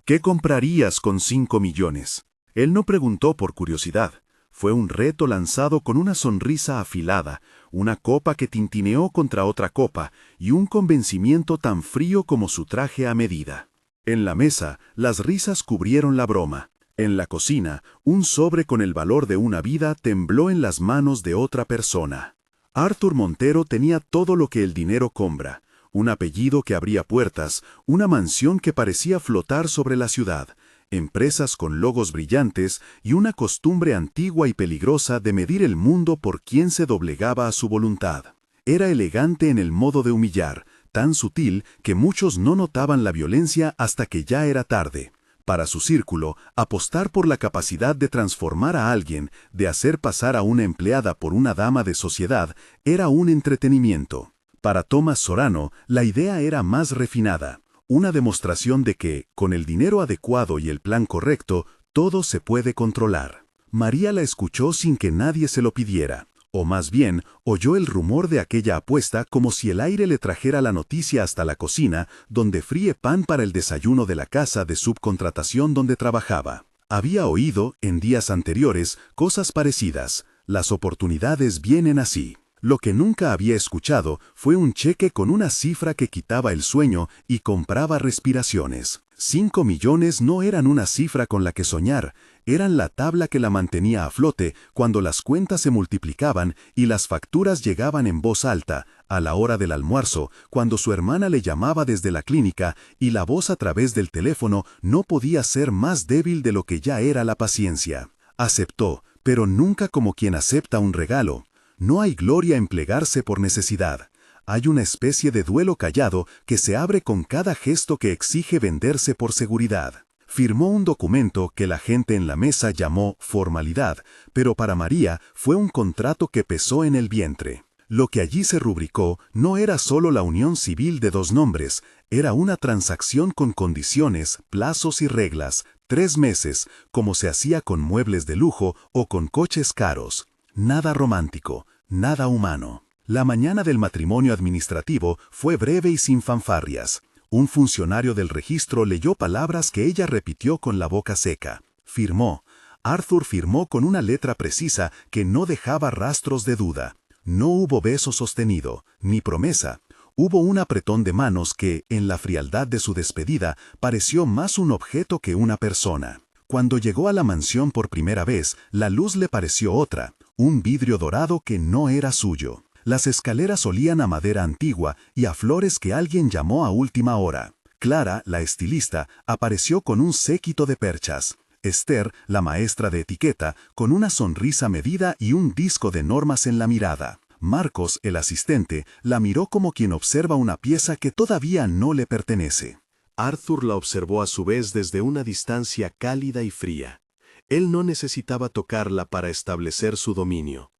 ¿Qué comprarías con 5 millones? Él no preguntó por curiosidad. Fue un reto lanzado con una sonrisa afilada, una copa que tintineó contra otra copa y un convencimiento tan frío como su traje a medida. En la mesa, las risas cubrieron la broma. En la cocina, un sobre con el valor de una vida tembló en las manos de otra persona. Arthur Montero tenía todo lo que el dinero compra: un apellido que abría puertas, una mansión que parecía flotar sobre la ciudad, empresas con logos brillantes y una costumbre antigua y peligrosa de medir el mundo por quien se doblegaba a su voluntad. Era elegante en el modo de humillar, tan sutil que muchos no notaban la violencia hasta que ya era tarde. Para su círculo, apostar por la capacidad de transformar a alguien, de hacer pasar a una empleada por una dama de sociedad, era un entretenimiento. Para Thomas Sorano, la idea era más refinada, una demostración de que, con el dinero adecuado y el plan correcto, todo se puede controlar. María la escuchó sin que nadie se lo pidiera, o más bien, oyó el rumor de aquella apuesta como si el aire le trajera la noticia hasta la cocina, donde fríe pan para el desayuno de la casa de subcontratación donde trabajaba. Había oído, en días anteriores, cosas parecidas. Las oportunidades vienen así. Lo que nunca había escuchado fue un cheque con una cifra que quitaba el sueño y compraba respiraciones. 5 millones no eran una cifra con la que soñar, eran la tabla que la mantenía a flote cuando las cuentas se multiplicaban y las facturas llegaban en voz alta, a la hora del almuerzo, cuando su hermana le llamaba desde la clínica y la voz a través del teléfono no podía ser más débil de lo que ya era la paciencia. Aceptó, pero nunca como quien acepta un regalo. No hay gloria en plegarse por necesidad. Hay una especie de duelo callado que se abre con cada gesto que exige venderse por seguridad. Firmó un documento que la gente en la mesa llamó formalidad, pero para María fue un contrato que pesó en el vientre. Lo que allí se rubricó no era solo la unión civil de dos nombres, era una transacción con condiciones, plazos y reglas, 3 meses, como se hacía con muebles de lujo o con coches caros. Nada romántico, nada humano. La mañana del matrimonio administrativo fue breve y sin fanfarrias. Un funcionario del registro leyó palabras que ella repitió con la boca seca. Firmó. Arthur firmó con una letra precisa que no dejaba rastros de duda. No hubo beso sostenido, ni promesa. Hubo un apretón de manos que, en la frialdad de su despedida, pareció más un objeto que una persona. Cuando llegó a la mansión por primera vez, la luz le pareció otra, un vidrio dorado que no era suyo. Las escaleras olían a madera antigua y a flores que alguien llamó a última hora. Clara, la estilista, apareció con un séquito de perchas. Esther, la maestra de etiqueta, con una sonrisa medida y un disco de normas en la mirada. Marcos, el asistente, la miró como quien observa una pieza que todavía no le pertenece. Arthur la observó a su vez desde una distancia cálida y fría. Él no necesitaba tocarla para establecer su dominio.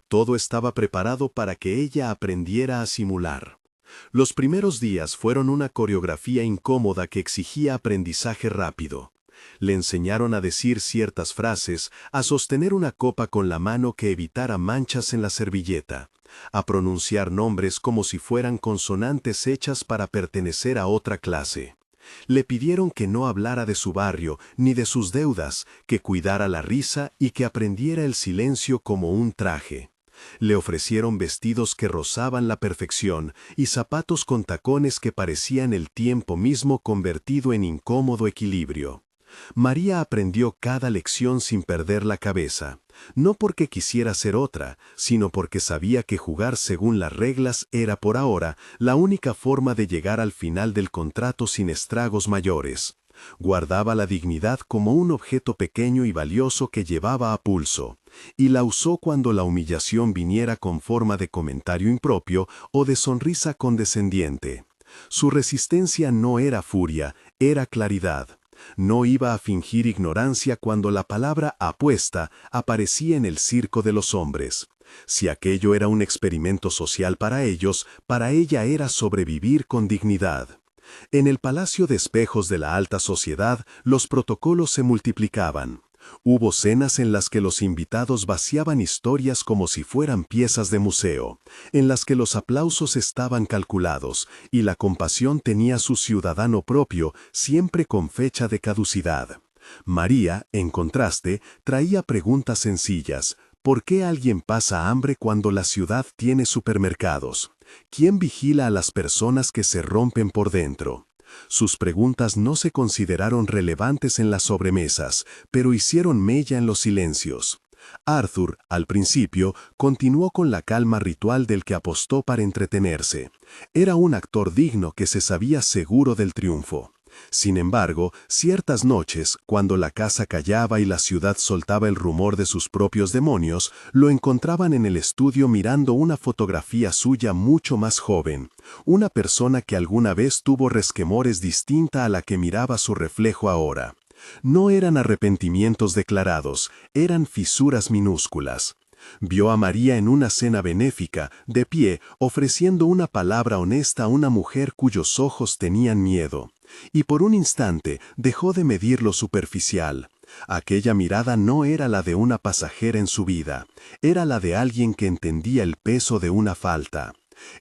Todo estaba preparado para que ella aprendiera a simular. Los primeros días fueron una coreografía incómoda que exigía aprendizaje rápido. Le enseñaron a decir ciertas frases, a sostener una copa con la mano que evitara manchas en la servilleta, a pronunciar nombres como si fueran consonantes hechas para pertenecer a otra clase. Le pidieron que no hablara de su barrio ni de sus deudas, que cuidara la risa y que aprendiera el silencio como un traje. Le ofrecieron vestidos que rozaban la perfección y zapatos con tacones que parecían el tiempo mismo convertido en incómodo equilibrio. María aprendió cada lección sin perder la cabeza, no porque quisiera ser otra, sino porque sabía que jugar según las reglas era por ahora la única forma de llegar al final del contrato sin estragos mayores. Guardaba la dignidad como un objeto pequeño y valioso que llevaba a pulso, y la usó cuando la humillación viniera con forma de comentario impropio o de sonrisa condescendiente. Su resistencia no era furia, era claridad. No iba a fingir ignorancia cuando la palabra apuesta aparecía en el circo de los hombres. Si aquello era un experimento social para ellos, para ella era sobrevivir con dignidad. En el palacio de espejos de la alta sociedad, los protocolos se multiplicaban. Hubo cenas en las que los invitados vaciaban historias como si fueran piezas de museo, en las que los aplausos estaban calculados y la compasión tenía su ciudadano propio, siempre con fecha de caducidad. María, en contraste, traía preguntas sencillas. ¿Por qué alguien pasa hambre cuando la ciudad tiene supermercados? ¿Quién vigila a las personas que se rompen por dentro? Sus preguntas no se consideraron relevantes en las sobremesas, pero hicieron mella en los silencios. Arthur, al principio, continuó con la calma ritual del que apostó para entretenerse. Era un actor digno que se sabía seguro del triunfo. Sin embargo, ciertas noches, cuando la casa callaba y la ciudad soltaba el rumor de sus propios demonios, lo encontraban en el estudio mirando una fotografía suya mucho más joven, una persona que alguna vez tuvo resquemores distinta a la que miraba su reflejo ahora. No eran arrepentimientos declarados, eran fisuras minúsculas. Vio a María en una cena benéfica, de pie, ofreciendo una palabra honesta a una mujer cuyos ojos tenían miedo. Y por un instante dejó de medir lo superficial. Aquella mirada no era la de una pasajera en su vida, era la de alguien que entendía el peso de una falta.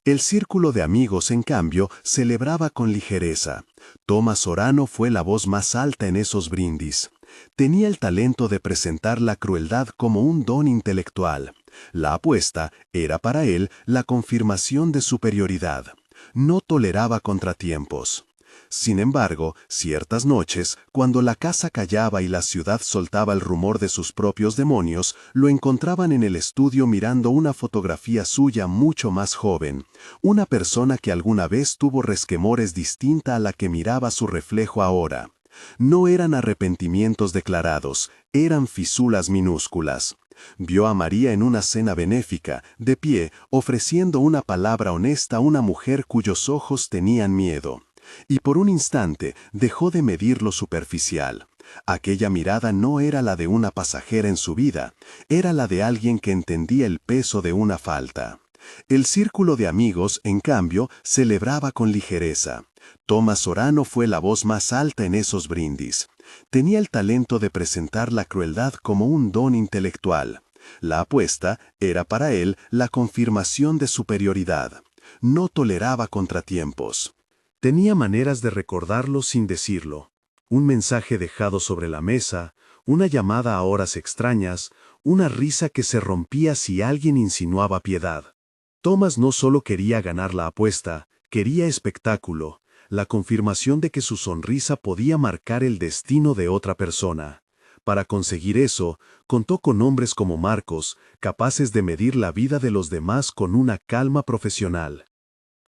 El círculo de amigos, en cambio, celebraba con ligereza. Tomás Orano fue la voz más alta en esos brindis. Tenía el talento de presentar la crueldad como un don intelectual. La apuesta era para él la confirmación de superioridad. No toleraba contratiempos. Sin embargo, ciertas noches, cuando la casa callaba y la ciudad soltaba el rumor de sus propios demonios, lo encontraban en el estudio mirando una fotografía suya mucho más joven, una persona que alguna vez tuvo resquemores distinta a la que miraba su reflejo ahora. No eran arrepentimientos declarados, eran fisuras minúsculas. Vio a María en una cena benéfica, de pie, ofreciendo una palabra honesta a una mujer cuyos ojos tenían miedo. Y por un instante dejó de medir lo superficial. Aquella mirada no era la de una pasajera en su vida, era la de alguien que entendía el peso de una falta. El círculo de amigos, en cambio, celebraba con ligereza. Tomás Orano fue la voz más alta en esos brindis. Tenía el talento de presentar la crueldad como un don intelectual. La apuesta era para él la confirmación de superioridad. No toleraba contratiempos. Tenía maneras de recordarlo sin decirlo. Un mensaje dejado sobre la mesa, una llamada a horas extrañas, una risa que se rompía si alguien insinuaba piedad. Tomás no solo quería ganar la apuesta, quería espectáculo, la confirmación de que su sonrisa podía marcar el destino de otra persona. Para conseguir eso, contó con hombres como Marcos, capaces de medir la vida de los demás con una calma profesional.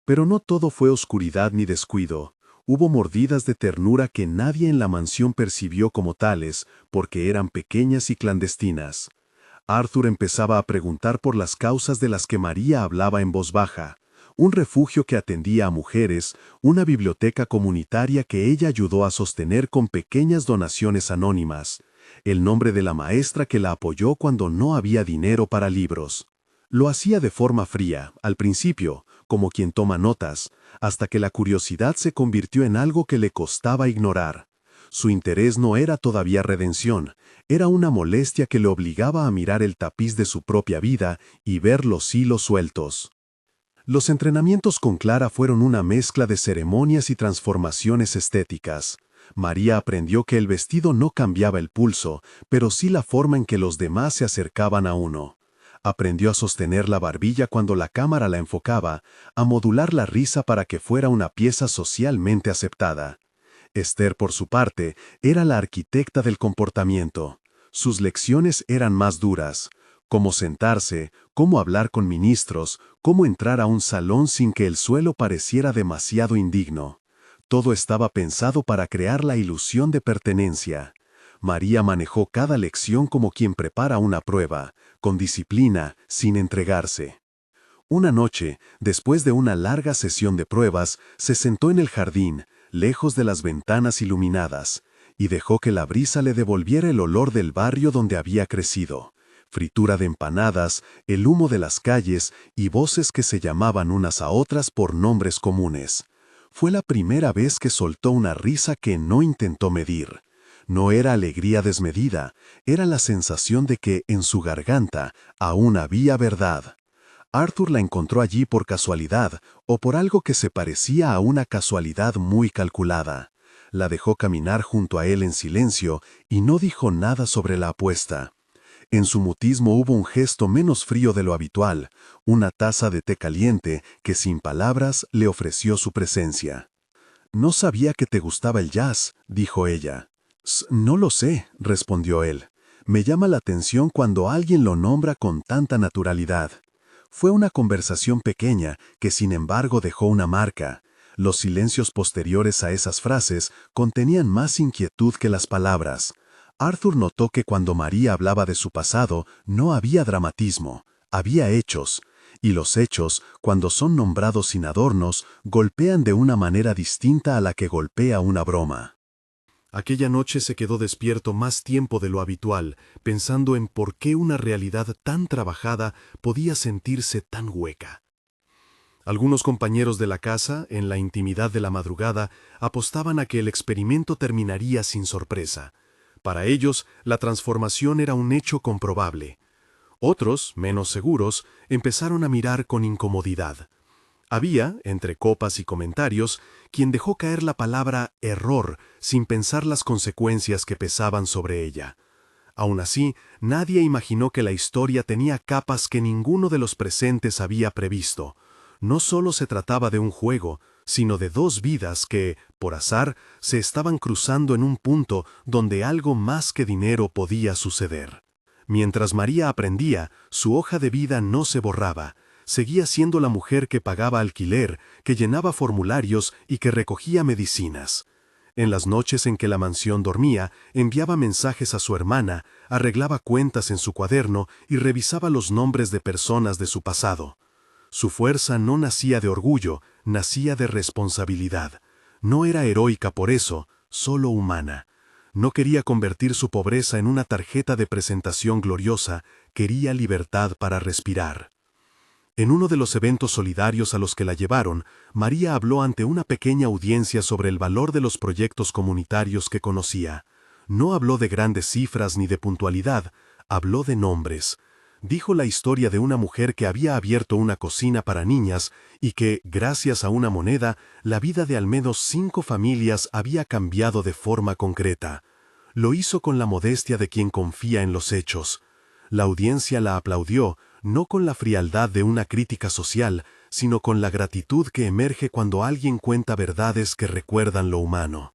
Pero no todo fue oscuridad ni descuido. Hubo mordidas de ternura que nadie en la mansión percibió como tales, porque eran pequeñas y clandestinas. Arthur empezaba a preguntar por las causas de las que María hablaba en voz baja, un refugio que atendía a mujeres, una biblioteca comunitaria que ella ayudó a sostener con pequeñas donaciones anónimas, el nombre de la maestra que la apoyó cuando no había dinero para libros. Lo hacía de forma fría, al principio, como quien toma notas, hasta que la curiosidad se convirtió en algo que le costaba ignorar. Su interés no era todavía redención, era una molestia que le obligaba a mirar el tapiz de su propia vida y ver los hilos sueltos. Los entrenamientos con Clara fueron una mezcla de ceremonias y transformaciones estéticas. María aprendió que el vestido no cambiaba el pulso, pero sí la forma en que los demás se acercaban a uno. Aprendió a sostener la barbilla cuando la cámara la enfocaba, a modular la risa para que fuera una pieza socialmente aceptada. Esther, por su parte, era la arquitecta del comportamiento. Sus lecciones eran más duras. Cómo sentarse, cómo hablar con ministros, cómo entrar a un salón sin que el suelo pareciera demasiado indigno. Todo estaba pensado para crear la ilusión de pertenencia. María manejó cada lección como quien prepara una prueba, con disciplina, sin entregarse. Una noche, después de una larga sesión de pruebas, se sentó en el jardín, lejos de las ventanas iluminadas, y dejó que la brisa le devolviera el olor del barrio donde había crecido. Fritura de empanadas, el humo de las calles y voces que se llamaban unas a otras por nombres comunes. Fue la primera vez que soltó una risa que no intentó medir. No era alegría desmedida, era la sensación de que en su garganta aún había verdad. Arthur la encontró allí por casualidad o por algo que se parecía a una casualidad muy calculada. La dejó caminar junto a él en silencio y no dijo nada sobre la apuesta. En su mutismo hubo un gesto menos frío de lo habitual, una taza de té caliente que sin palabras le ofreció su presencia. «No sabía que te gustaba el jazz», dijo ella. «No lo sé», respondió él. «Me llama la atención cuando alguien lo nombra con tanta naturalidad». Fue una conversación pequeña que sin embargo dejó una marca. Los silencios posteriores a esas frases contenían más inquietud que las palabras. Arthur notó que cuando María hablaba de su pasado no había dramatismo, había hechos. Y los hechos, cuando son nombrados sin adornos, golpean de una manera distinta a la que golpea una broma. Aquella noche se quedó despierto más tiempo de lo habitual, pensando en por qué una realidad tan trabajada podía sentirse tan hueca. Algunos compañeros de la casa, en la intimidad de la madrugada, apostaban a que el experimento terminaría sin sorpresa. Para ellos, la transformación era un hecho comprobable. Otros, menos seguros, empezaron a mirar con incomodidad. Había, entre copas y comentarios, quien dejó caer la palabra error sin pensar las consecuencias que pesaban sobre ella. Aún así, nadie imaginó que la historia tenía capas que ninguno de los presentes había previsto. No solo se trataba de un juego, sino de dos vidas que, por azar, se estaban cruzando en un punto donde algo más que dinero podía suceder. Mientras María aprendía, su hoja de vida no se borraba. Seguía siendo la mujer que pagaba alquiler, que llenaba formularios y que recogía medicinas. En las noches en que la mansión dormía, enviaba mensajes a su hermana, arreglaba cuentas en su cuaderno y revisaba los nombres de personas de su pasado. Su fuerza no nacía de orgullo, nacía de responsabilidad. No era heroica por eso, solo humana. No quería convertir su pobreza en una tarjeta de presentación gloriosa, quería libertad para respirar. En uno de los eventos solidarios a los que la llevaron, María habló ante una pequeña audiencia sobre el valor de los proyectos comunitarios que conocía. No habló de grandes cifras ni de puntualidad, habló de nombres. Dijo la historia de una mujer que había abierto una cocina para niñas y que, gracias a una moneda, la vida de al menos 5 familias había cambiado de forma concreta. Lo hizo con la modestia de quien confía en los hechos. La audiencia la aplaudió, no con la frialdad de una crítica social, sino con la gratitud que emerge cuando alguien cuenta verdades que recuerdan lo humano.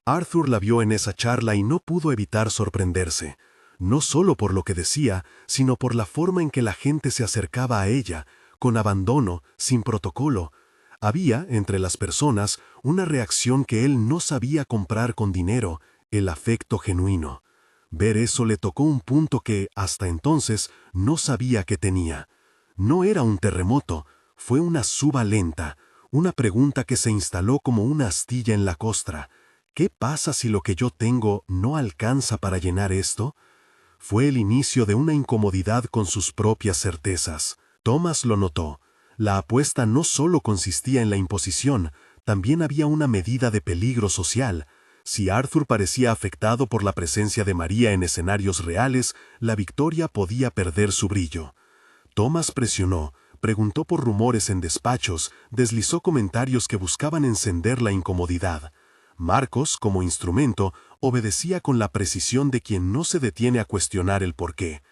Arthur la vio en esa charla y no pudo evitar sorprenderse, no solo por lo que decía, sino por la forma en que la gente se acercaba a ella, con abandono, sin protocolo. Había, entre las personas, una reacción que él no sabía comprar con dinero, el afecto genuino. Ver eso le tocó un punto que, hasta entonces, no sabía que tenía. No era un terremoto, fue una suba lenta, una pregunta que se instaló como una astilla en la costra. ¿Qué pasa si lo que yo tengo no alcanza para llenar esto? Fue el inicio de una incomodidad con sus propias certezas. Thomas lo notó. La apuesta no solo consistía en la imposición, también había una medida de peligro social. Si Arthur parecía afectado por la presencia de María en escenarios reales, la victoria podía perder su brillo. Thomas presionó, preguntó por rumores en despachos, deslizó comentarios que buscaban encender la incomodidad. Marcos, como instrumento, obedecía con la precisión de quien no se detiene a cuestionar el porqué.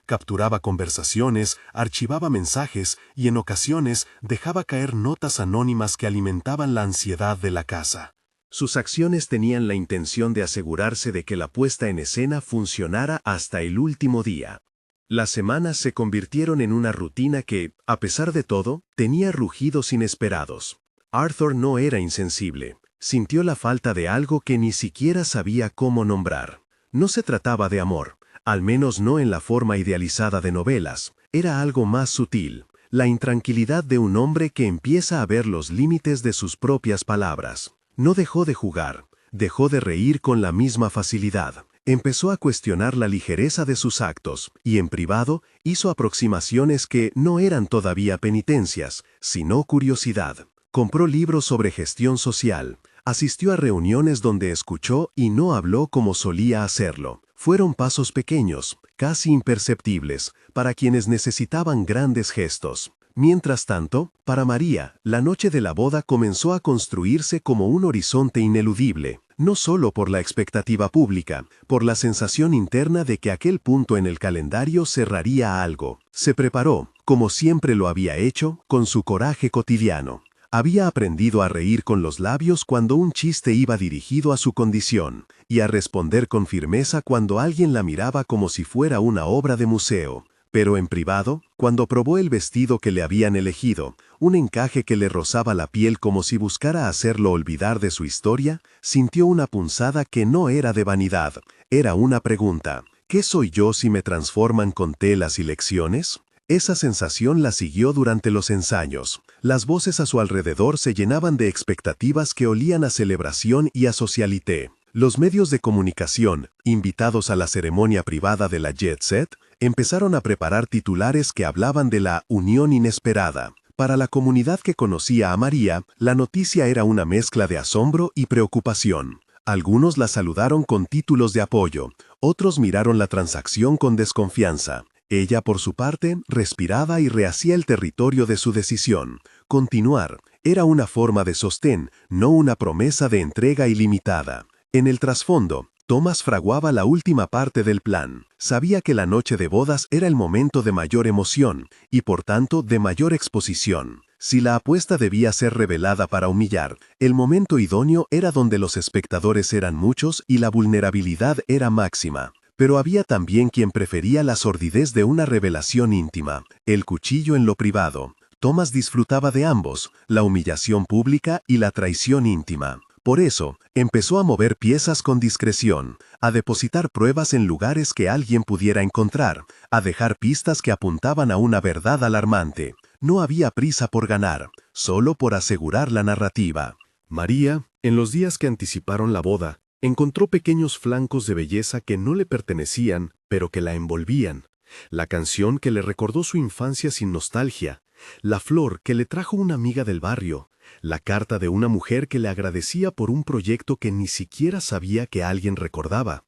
Capturaba conversaciones, archivaba mensajes y en ocasiones dejaba caer notas anónimas que alimentaban la ansiedad de la casa. Sus acciones tenían la intención de asegurarse de que la puesta en escena funcionara hasta el último día. Las semanas se convirtieron en una rutina que, a pesar de todo, tenía rugidos inesperados. Arthur no era insensible. Sintió la falta de algo que ni siquiera sabía cómo nombrar. No se trataba de amor, al menos no en la forma idealizada de novelas. Era algo más sutil, la intranquilidad de un hombre que empieza a ver los límites de sus propias palabras. No dejó de jugar, dejó de reír con la misma facilidad. Empezó a cuestionar la ligereza de sus actos y en privado hizo aproximaciones que no eran todavía penitencias, sino curiosidad. Compró libros sobre gestión social, Asistió a reuniones donde escuchó y no habló como solía hacerlo. Fueron pasos pequeños, casi imperceptibles, para quienes necesitaban grandes gestos. Mientras tanto, para María, la noche de la boda comenzó a construirse como un horizonte ineludible, no solo por la expectativa pública, por la sensación interna de que aquel punto en el calendario cerraría algo. Se preparó, como siempre lo había hecho, con su coraje cotidiano. Había aprendido a reír con los labios cuando un chiste iba dirigido a su condición, y a responder con firmeza cuando alguien la miraba como si fuera una obra de museo. Pero en privado, cuando probó el vestido que le habían elegido, un encaje que le rozaba la piel como si buscara hacerlo olvidar de su historia, sintió una punzada que no era de vanidad, era una pregunta. ¿Qué soy yo si me transforman con telas y lecciones? Esa sensación la siguió durante los ensayos. Las voces a su alrededor se llenaban de expectativas que olían a celebración y a socialité. Los medios de comunicación, invitados a la ceremonia privada de la Jet Set, empezaron a preparar titulares que hablaban de la unión inesperada. Para la comunidad que conocía a María, la noticia era una mezcla de asombro y preocupación. Algunos la saludaron con títulos de apoyo, otros miraron la transacción con desconfianza. Ella, por su parte, respiraba y rehacía el territorio de su decisión. Continuar era una forma de sostén, no una promesa de entrega ilimitada. En el trasfondo, Thomas fraguaba la última parte del plan. Sabía que la noche de bodas era el momento de mayor emoción y, por tanto, de mayor exposición. Si la apuesta debía ser revelada para humillar, el momento idóneo era donde los espectadores eran muchos y la vulnerabilidad era máxima. Pero había también quien prefería la sordidez de una revelación íntima, el cuchillo en lo privado. Thomas disfrutaba de ambos, la humillación pública y la traición íntima. Por eso, empezó a mover piezas con discreción, a depositar pruebas en lugares que alguien pudiera encontrar, a dejar pistas que apuntaban a una verdad alarmante. No había prisa por ganar, solo por asegurar la narrativa. María, en los días que anticiparon la boda, encontró pequeños flancos de belleza que no le pertenecían, pero que la envolvían. La canción que le recordó su infancia sin nostalgia, la flor que le trajo una amiga del barrio, la carta de una mujer que le agradecía por un proyecto que ni siquiera sabía que alguien recordaba.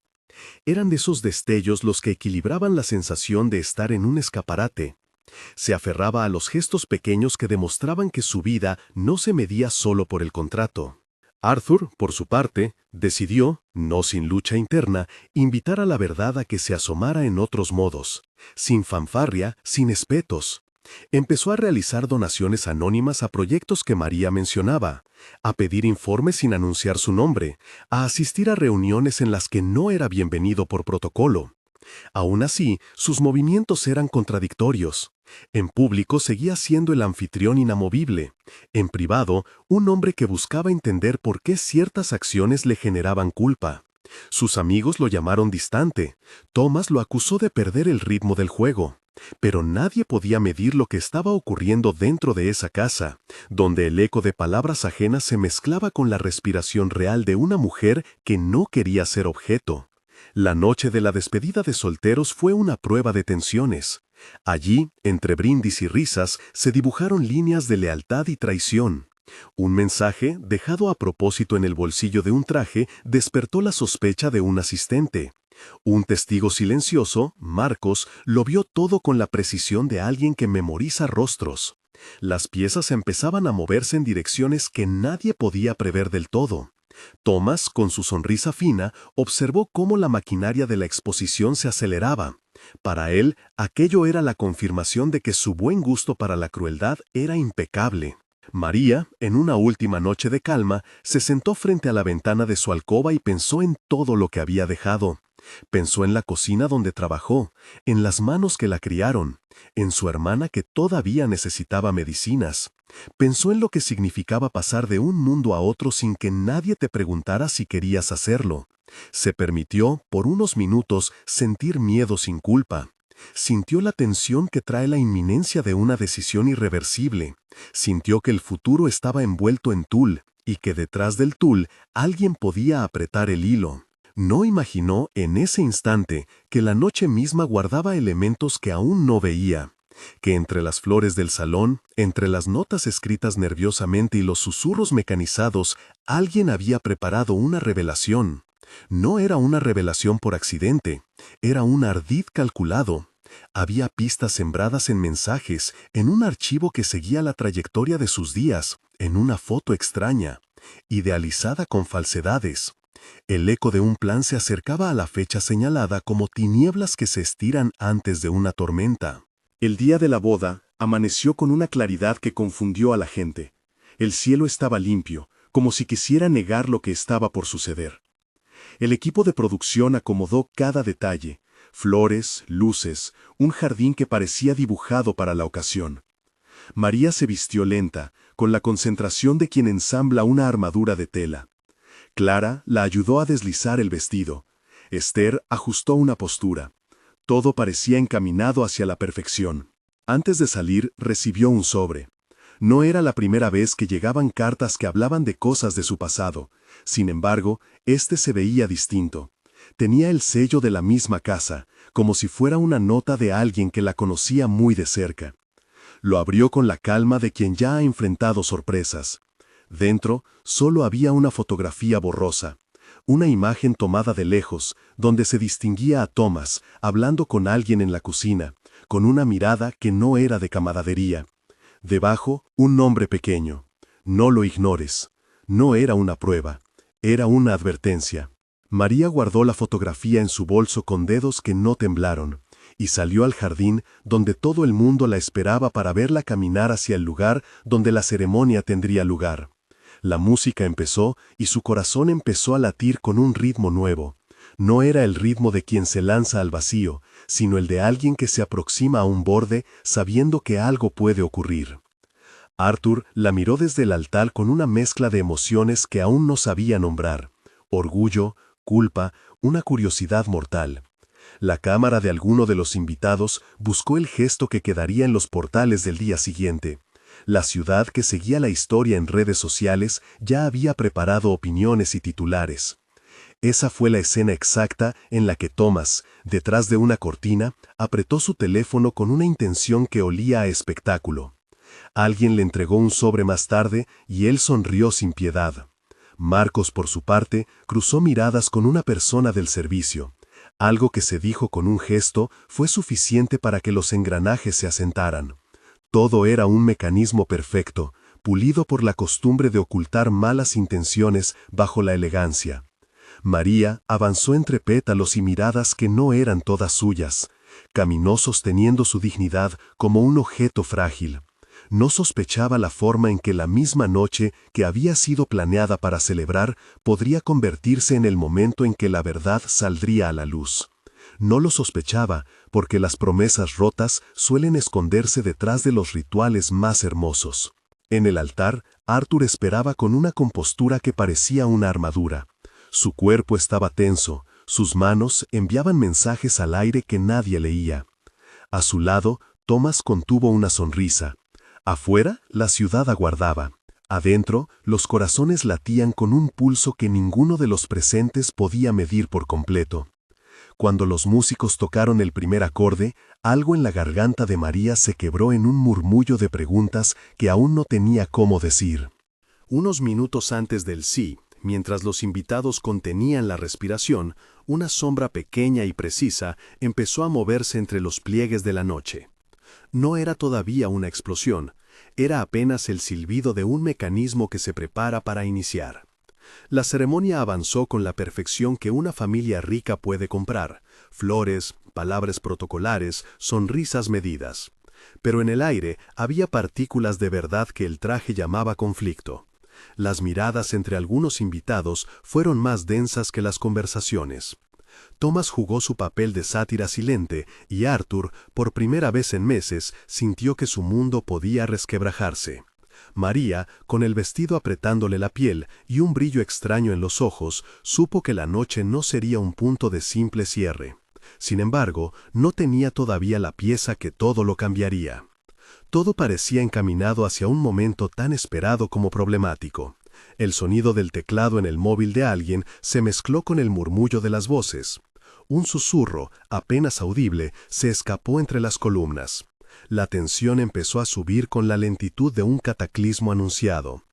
Eran de esos destellos los que equilibraban la sensación de estar en un escaparate. Se aferraba a los gestos pequeños que demostraban que su vida no se medía solo por el contrato. Arthur, por su parte, decidió, no sin lucha interna, invitar a la verdad a que se asomara en otros modos, sin fanfarria, sin espetos. Empezó a realizar donaciones anónimas a proyectos que María mencionaba, a pedir informes sin anunciar su nombre, a asistir a reuniones en las que no era bienvenido por protocolo. Aún así, sus movimientos eran contradictorios. En público seguía siendo el anfitrión inamovible. En privado, un hombre que buscaba entender por qué ciertas acciones le generaban culpa. Sus amigos lo llamaron distante. Thomas lo acusó de perder el ritmo del juego. Pero nadie podía medir lo que estaba ocurriendo dentro de esa casa, donde el eco de palabras ajenas se mezclaba con la respiración real de una mujer que no quería ser objeto. La noche de la despedida de solteros fue una prueba de tensiones. Allí, entre brindis y risas, se dibujaron líneas de lealtad y traición. Un mensaje, dejado a propósito en el bolsillo de un traje, despertó la sospecha de un asistente. Un testigo silencioso, Marcos, lo vio todo con la precisión de alguien que memoriza rostros. Las piezas empezaban a moverse en direcciones que nadie podía prever del todo. Thomas, con su sonrisa fina, observó cómo la maquinaria de la exposición se aceleraba. Para él, aquello era la confirmación de que su buen gusto para la crueldad era impecable. María, en una última noche de calma, se sentó frente a la ventana de su alcoba y pensó en todo lo que había dejado. Pensó en la cocina donde trabajó, en las manos que la criaron, en su hermana que todavía necesitaba medicinas. Pensó en lo que significaba pasar de un mundo a otro sin que nadie te preguntara si querías hacerlo. Se permitió, por unos minutos, sentir miedo sin culpa. Sintió la tensión que trae la inminencia de una decisión irreversible. Sintió que el futuro estaba envuelto en tul y que detrás del tul alguien podía apretar el hilo. No imaginó en ese instante que la noche misma guardaba elementos que aún no veía. que entre las flores del salón, entre las notas escritas nerviosamente y los susurros mecanizados, alguien había preparado una revelación. No era una revelación por accidente, era un ardid calculado. Había pistas sembradas en mensajes, en un archivo que seguía la trayectoria de sus días, en una foto extraña, idealizada con falsedades. El eco de un plan se acercaba a la fecha señalada como tinieblas que se estiran antes de una tormenta. El día de la boda amaneció con una claridad que confundió a la gente. El cielo estaba limpio, como si quisiera negar lo que estaba por suceder. El equipo de producción acomodó cada detalle: flores, luces, un jardín que parecía dibujado para la ocasión. María se vistió lenta, con la concentración de quien ensambla una armadura de tela. Clara la ayudó a deslizar el vestido. Esther ajustó una postura. Todo parecía encaminado hacia la perfección. Antes de salir, recibió un sobre. No era la primera vez que llegaban cartas que hablaban de cosas de su pasado. Sin embargo, este se veía distinto. Tenía el sello de la misma casa, como si fuera una nota de alguien que la conocía muy de cerca. Lo abrió con la calma de quien ya ha enfrentado sorpresas. Dentro, solo había una fotografía borrosa. Una imagen tomada de lejos, donde se distinguía a Thomas, hablando con alguien en la cocina, con una mirada que no era de camaradería. Debajo, un nombre pequeño. No lo ignores. No era una prueba, era una advertencia. María guardó la fotografía en su bolso con dedos que no temblaron, y salió al jardín donde todo el mundo la esperaba para verla caminar hacia el lugar donde la ceremonia tendría lugar. La música empezó y su corazón empezó a latir con un ritmo nuevo. No era el ritmo de quien se lanza al vacío, sino el de alguien que se aproxima a un borde sabiendo que algo puede ocurrir. Arthur la miró desde el altar con una mezcla de emociones que aún no sabía nombrar: orgullo, culpa, una curiosidad mortal. La cámara de alguno de los invitados buscó el gesto que quedaría en los portales del día siguiente. La ciudad que seguía la historia en redes sociales ya había preparado opiniones y titulares. Esa fue la escena exacta en la que Thomas, detrás de una cortina, apretó su teléfono con una intención que olía a espectáculo. Alguien le entregó un sobre más tarde y él sonrió sin piedad. Marcos, por su parte, cruzó miradas con una persona del servicio. Algo que se dijo con un gesto fue suficiente para que los engranajes se asentaran. Todo era un mecanismo perfecto, pulido por la costumbre de ocultar malas intenciones bajo la elegancia. María avanzó entre pétalos y miradas que no eran todas suyas. Caminó sosteniendo su dignidad como un objeto frágil. No sospechaba la forma en que la misma noche que había sido planeada para celebrar podría convertirse en el momento en que la verdad saldría a la luz. No lo sospechaba porque las promesas rotas suelen esconderse detrás de los rituales más hermosos. En el altar, Arthur esperaba con una compostura que parecía una armadura. Su cuerpo estaba tenso, sus manos enviaban mensajes al aire que nadie leía. A su lado, Thomas contuvo una sonrisa. Afuera, la ciudad aguardaba. Adentro, los corazones latían con un pulso que ninguno de los presentes podía medir por completo. Cuando los músicos tocaron el primer acorde, algo en la garganta de María se quebró en un murmullo de preguntas que aún no tenía cómo decir. Unos minutos antes del sí, mientras los invitados contenían la respiración, una sombra pequeña y precisa empezó a moverse entre los pliegues de la noche. No era todavía una explosión, era apenas el silbido de un mecanismo que se prepara para iniciar. La ceremonia avanzó con la perfección que una familia rica puede comprar: flores, palabras protocolares, sonrisas medidas. Pero en el aire había partículas de verdad que el traje llamaba conflicto. Las miradas entre algunos invitados fueron más densas que las conversaciones. Thomas jugó su papel de sátira silente y Arthur, por primera vez en meses, sintió que su mundo podía resquebrajarse. María, con el vestido apretándole la piel y un brillo extraño en los ojos, supo que la noche no sería un punto de simple cierre. Sin embargo, no tenía todavía la pieza que todo lo cambiaría. Todo parecía encaminado hacia un momento tan esperado como problemático. El sonido del teclado en el móvil de alguien se mezcló con el murmullo de las voces. Un susurro, apenas audible, se escapó entre las columnas. La tensión empezó a subir con la lentitud de un cataclismo anunciado.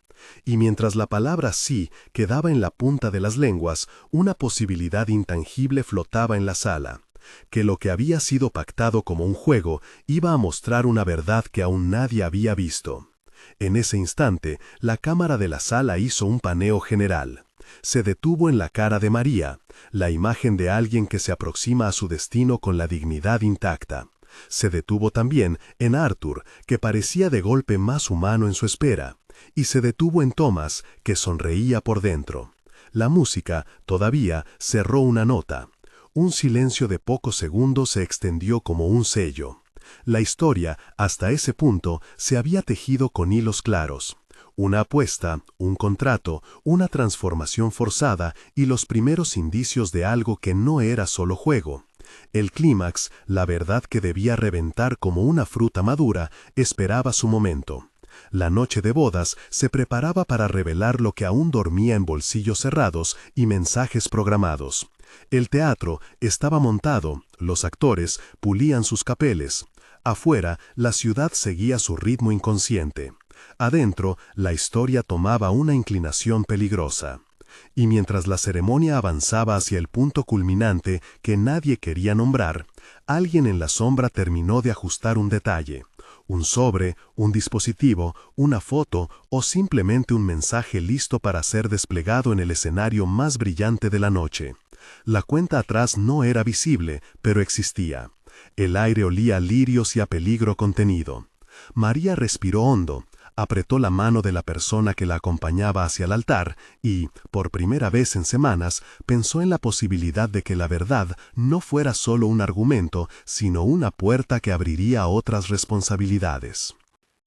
Y mientras la palabra sí quedaba en la punta de las lenguas, una posibilidad intangible flotaba en la sala, que lo que había sido pactado como un juego iba a mostrar una verdad que aún nadie había visto. En ese instante, la cámara de la sala hizo un paneo general. Se detuvo en la cara de María, la imagen de alguien que se aproxima a su destino con la dignidad intacta. Se detuvo también en Arthur, que parecía de golpe más humano en su espera, y se detuvo en Thomas, que sonreía por dentro. La música, todavía, cerró una nota. Un silencio de pocos segundos se extendió como un sello. La historia, hasta ese punto, se había tejido con hilos claros. Una apuesta, un contrato, una transformación forzada y los primeros indicios de algo que no era solo juego. El clímax, la verdad que debía reventar como una fruta madura, esperaba su momento. La noche de bodas se preparaba para revelar lo que aún dormía en bolsillos cerrados y mensajes programados. El teatro estaba montado, los actores pulían sus capeles. Afuera, la ciudad seguía su ritmo inconsciente. Adentro, la historia tomaba una inclinación peligrosa. Y mientras la ceremonia avanzaba hacia el punto culminante que nadie quería nombrar, alguien en la sombra terminó de ajustar un detalle. Un sobre, un dispositivo, una foto o simplemente un mensaje listo para ser desplegado en el escenario más brillante de la noche. La cuenta atrás no era visible, pero existía. El aire olía a lirios y a peligro contenido. María respiró hondo, apretó la mano de la persona que la acompañaba hacia el altar y, por primera vez en semanas, pensó en la posibilidad de que la verdad no fuera solo un argumento, sino una puerta que abriría a otras responsabilidades.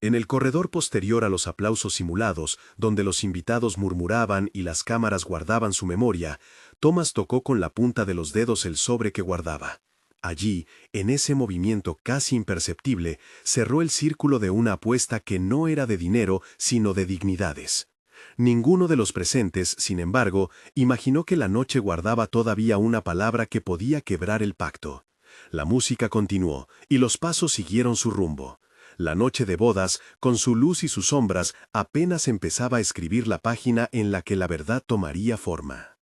En el corredor posterior a los aplausos simulados, donde los invitados murmuraban y las cámaras guardaban su memoria, Thomas tocó con la punta de los dedos el sobre que guardaba. Allí, en ese movimiento casi imperceptible, cerró el círculo de una apuesta que no era de dinero, sino de dignidades. Ninguno de los presentes, sin embargo, imaginó que la noche guardaba todavía una palabra que podía quebrar el pacto. La música continuó, y los pasos siguieron su rumbo. La noche de bodas, con su luz y sus sombras, apenas empezaba a escribir la página en la que la verdad tomaría forma.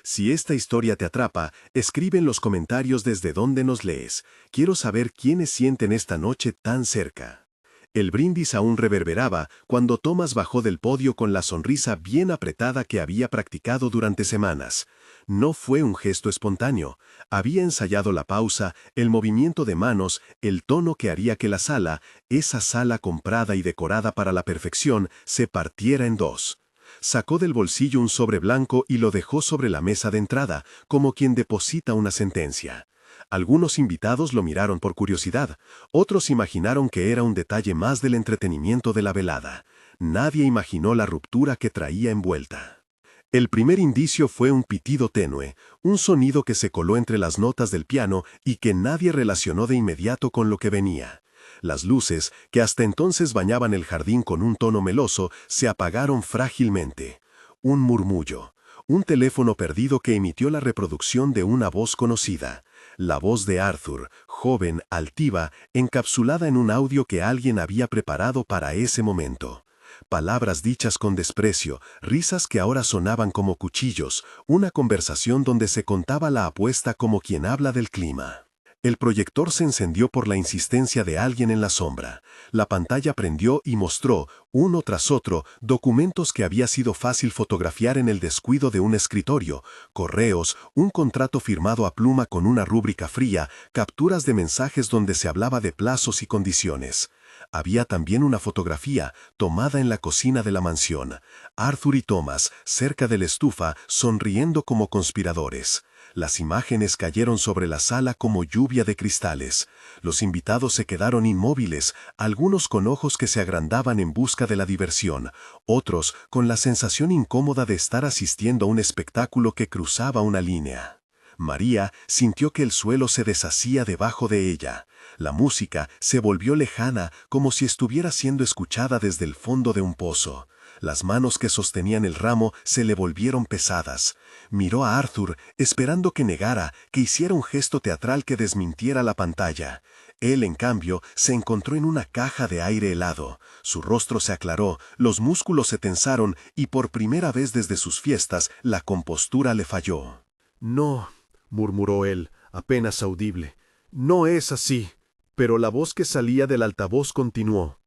Si esta historia te atrapa, escribe en los comentarios desde dónde nos lees. Quiero saber quiénes sienten esta noche tan cerca. El brindis aún reverberaba cuando Thomas bajó del podio con la sonrisa bien apretada que había practicado durante semanas. No fue un gesto espontáneo. Había ensayado la pausa, el movimiento de manos, el tono que haría que la sala, esa sala comprada y decorada para la perfección, se partiera en dos. Sacó del bolsillo un sobre blanco y lo dejó sobre la mesa de entrada, como quien deposita una sentencia. Algunos invitados lo miraron por curiosidad, otros imaginaron que era un detalle más del entretenimiento de la velada. Nadie imaginó la ruptura que traía envuelta. El primer indicio fue un pitido tenue, un sonido que se coló entre las notas del piano y que nadie relacionó de inmediato con lo que venía. Las luces, que hasta entonces bañaban el jardín con un tono meloso, se apagaron frágilmente. Un murmullo. Un teléfono perdido que emitió la reproducción de una voz conocida. La voz de Arthur, joven, altiva, encapsulada en un audio que alguien había preparado para ese momento. Palabras dichas con desprecio, risas que ahora sonaban como cuchillos, una conversación donde se contaba la apuesta como quien habla del clima. El proyector se encendió por la insistencia de alguien en la sombra. La pantalla prendió y mostró, uno tras otro, documentos que había sido fácil fotografiar en el descuido de un escritorio, correos, un contrato firmado a pluma con una rúbrica fría, capturas de mensajes donde se hablaba de plazos y condiciones. Había también una fotografía, tomada en la cocina de la mansión. Arthur y Thomas, cerca de la estufa, sonriendo como conspiradores. Las imágenes cayeron sobre la sala como lluvia de cristales. Los invitados se quedaron inmóviles, algunos con ojos que se agrandaban en busca de la diversión, otros con la sensación incómoda de estar asistiendo a un espectáculo que cruzaba una línea. María sintió que el suelo se deshacía debajo de ella. La música se volvió lejana, como si estuviera siendo escuchada desde el fondo de un pozo. Las manos que sostenían el ramo se le volvieron pesadas. Miró a Arthur, esperando que negara, que hiciera un gesto teatral que desmintiera la pantalla. Él, en cambio, se encontró en una caja de aire helado. Su rostro se aclaró, los músculos se tensaron y por primera vez desde sus fiestas la compostura le falló. «No», murmuró él, apenas audible. «No es así». Pero la voz que salía del altavoz continuó.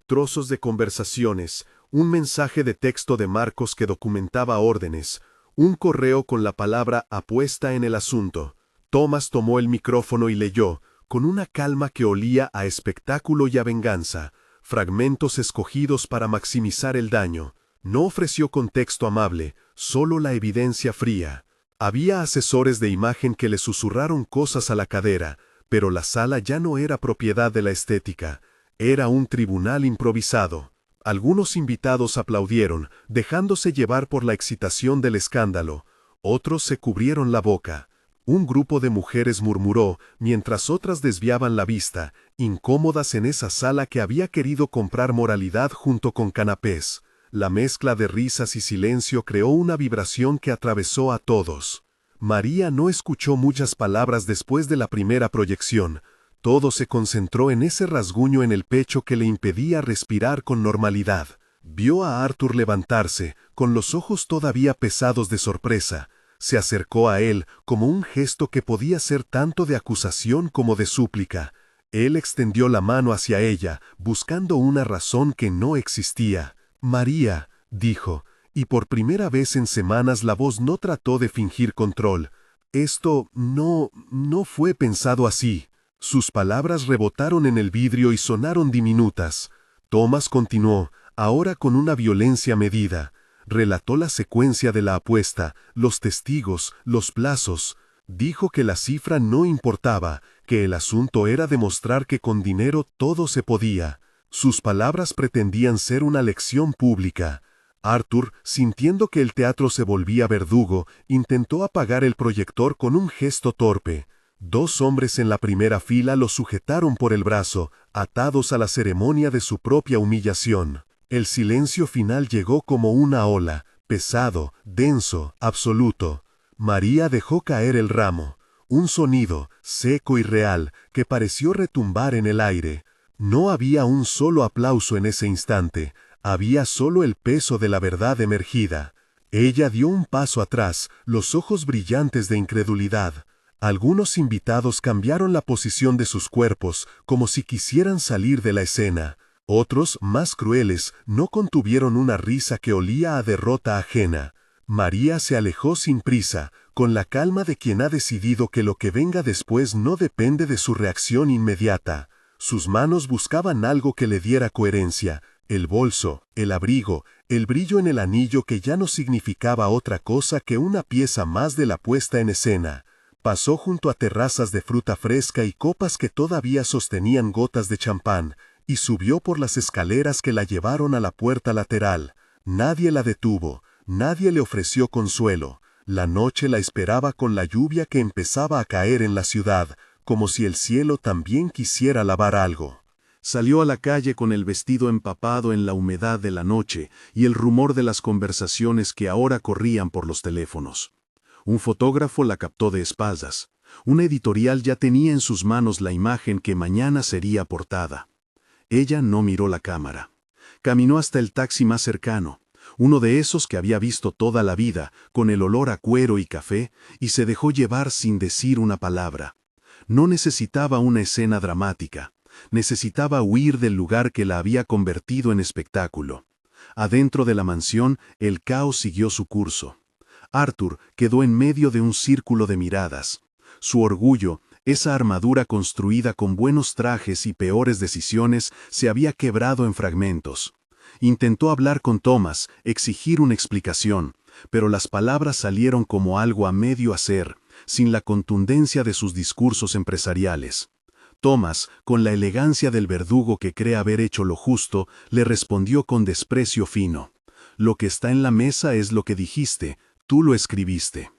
Trozos de conversaciones, un mensaje de texto de Marcos que documentaba órdenes, un correo con la palabra apuesta en el asunto. Thomas tomó el micrófono y leyó, con una calma que olía a espectáculo y a venganza, fragmentos escogidos para maximizar el daño. No ofreció contexto amable, solo la evidencia fría. Había asesores de imagen que le susurraron cosas a la cadera, pero la sala ya no era propiedad de la estética. Era un tribunal improvisado. Algunos invitados aplaudieron, dejándose llevar por la excitación del escándalo. Otros se cubrieron la boca. Un grupo de mujeres murmuró, mientras otras desviaban la vista, incómodas en esa sala que había querido comprar moralidad junto con canapés. La mezcla de risas y silencio creó una vibración que atravesó a todos. María no escuchó muchas palabras después de la primera proyección. Todo se concentró en ese rasguño en el pecho que le impedía respirar con normalidad. Vio a Arthur levantarse, con los ojos todavía pesados de sorpresa. Se acercó a él como un gesto que podía ser tanto de acusación como de súplica. Él extendió la mano hacia ella, buscando una razón que no existía. «María», dijo, y por primera vez en semanas la voz no trató de fingir control. «Esto no fue pensado así». Sus palabras rebotaron en el vidrio y sonaron diminutas. Thomas continuó, ahora con una violencia medida. Relató la secuencia de la apuesta, los testigos, los plazos. Dijo que la cifra no importaba, que el asunto era demostrar que con dinero todo se podía. Sus palabras pretendían ser una lección pública. Arthur, sintiendo que el teatro se volvía verdugo, intentó apagar el proyector con un gesto torpe. 2 hombres en la primera fila lo sujetaron por el brazo, atados a la ceremonia de su propia humillación. El silencio final llegó como una ola, pesado, denso, absoluto. María dejó caer el ramo. Un sonido, seco y real, que pareció retumbar en el aire. No había un solo aplauso en ese instante. Había solo el peso de la verdad emergida. Ella dio un paso atrás, los ojos brillantes de incredulidad. Algunos invitados cambiaron la posición de sus cuerpos, como si quisieran salir de la escena. Otros, más crueles, no contuvieron una risa que olía a derrota ajena. María se alejó sin prisa, con la calma de quien ha decidido que lo que venga después no depende de su reacción inmediata. Sus manos buscaban algo que le diera coherencia, el bolso, el abrigo, el brillo en el anillo que ya no significaba otra cosa que una pieza más de la puesta en escena. Pasó junto a terrazas de fruta fresca y copas que todavía sostenían gotas de champán, y subió por las escaleras que la llevaron a la puerta lateral. Nadie la detuvo, nadie le ofreció consuelo. La noche la esperaba con la lluvia que empezaba a caer en la ciudad, como si el cielo también quisiera lavar algo. Salió a la calle con el vestido empapado en la humedad de la noche y el rumor de las conversaciones que ahora corrían por los teléfonos. Un fotógrafo la captó de espaldas. Una editorial ya tenía en sus manos la imagen que mañana sería portada. Ella no miró la cámara. Caminó hasta el taxi más cercano, uno de esos que había visto toda la vida, con el olor a cuero y café, y se dejó llevar sin decir una palabra. No necesitaba una escena dramática. Necesitaba huir del lugar que la había convertido en espectáculo. Adentro de la mansión, el caos siguió su curso. Arthur quedó en medio de un círculo de miradas. Su orgullo, esa armadura construida con buenos trajes y peores decisiones, se había quebrado en fragmentos. Intentó hablar con Thomas, exigir una explicación, pero las palabras salieron como algo a medio hacer, sin la contundencia de sus discursos empresariales. Thomas, con la elegancia del verdugo que cree haber hecho lo justo, le respondió con desprecio fino. «Lo que está en la mesa es lo que dijiste, tú lo escribiste».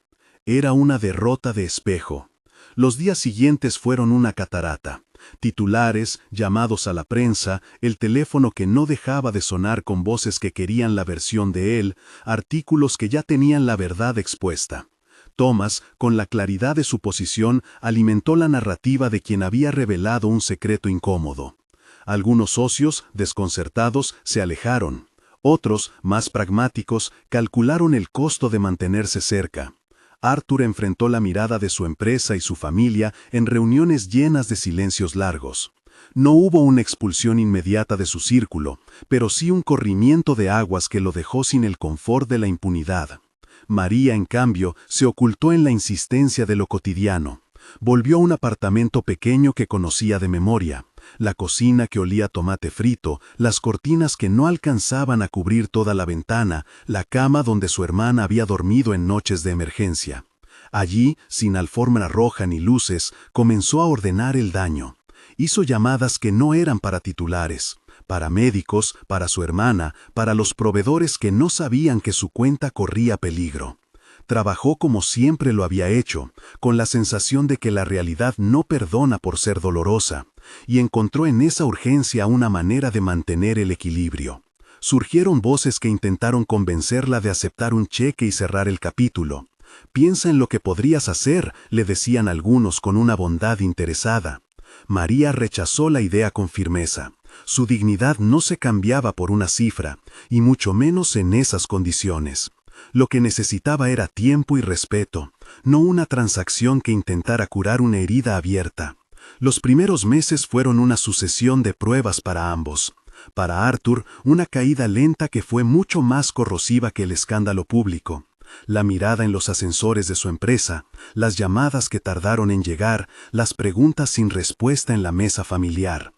Era una derrota de espejo. Los días siguientes fueron una catarata. Titulares, llamados a la prensa, el teléfono que no dejaba de sonar con voces que querían la versión de él, artículos que ya tenían la verdad expuesta. Thomas, con la claridad de su posición, alimentó la narrativa de quien había revelado un secreto incómodo. Algunos socios, desconcertados, se alejaron. Otros, más pragmáticos, calcularon el costo de mantenerse cerca. Arthur enfrentó la mirada de su empresa y su familia en reuniones llenas de silencios largos. No hubo una expulsión inmediata de su círculo, pero sí un corrimiento de aguas que lo dejó sin el confort de la impunidad. María, en cambio, se ocultó en la insistencia de lo cotidiano. Volvió a un apartamento pequeño que conocía de memoria, la cocina que olía a tomate frito, las cortinas que no alcanzaban a cubrir toda la ventana, la cama donde su hermana había dormido en noches de emergencia. Allí, sin alfombra roja ni luces, comenzó a ordenar el daño. Hizo llamadas que no eran para titulares, para médicos, para su hermana, para los proveedores que no sabían que su cuenta corría peligro. Trabajó como siempre lo había hecho, con la sensación de que la realidad no perdona por ser dolorosa, y encontró en esa urgencia una manera de mantener el equilibrio. Surgieron voces que intentaron convencerla de aceptar un cheque y cerrar el capítulo. «Piensa en lo que podrías hacer», le decían algunos con una bondad interesada. María rechazó la idea con firmeza. Su dignidad no se cambiaba por una cifra, y mucho menos en esas condiciones. Lo que necesitaba era tiempo y respeto, no una transacción que intentara curar una herida abierta. Los primeros meses fueron una sucesión de pruebas para ambos. Para Arthur, una caída lenta que fue mucho más corrosiva que el escándalo público. La mirada en los ascensores de su empresa, las llamadas que tardaron en llegar, las preguntas sin respuesta en la mesa familiar.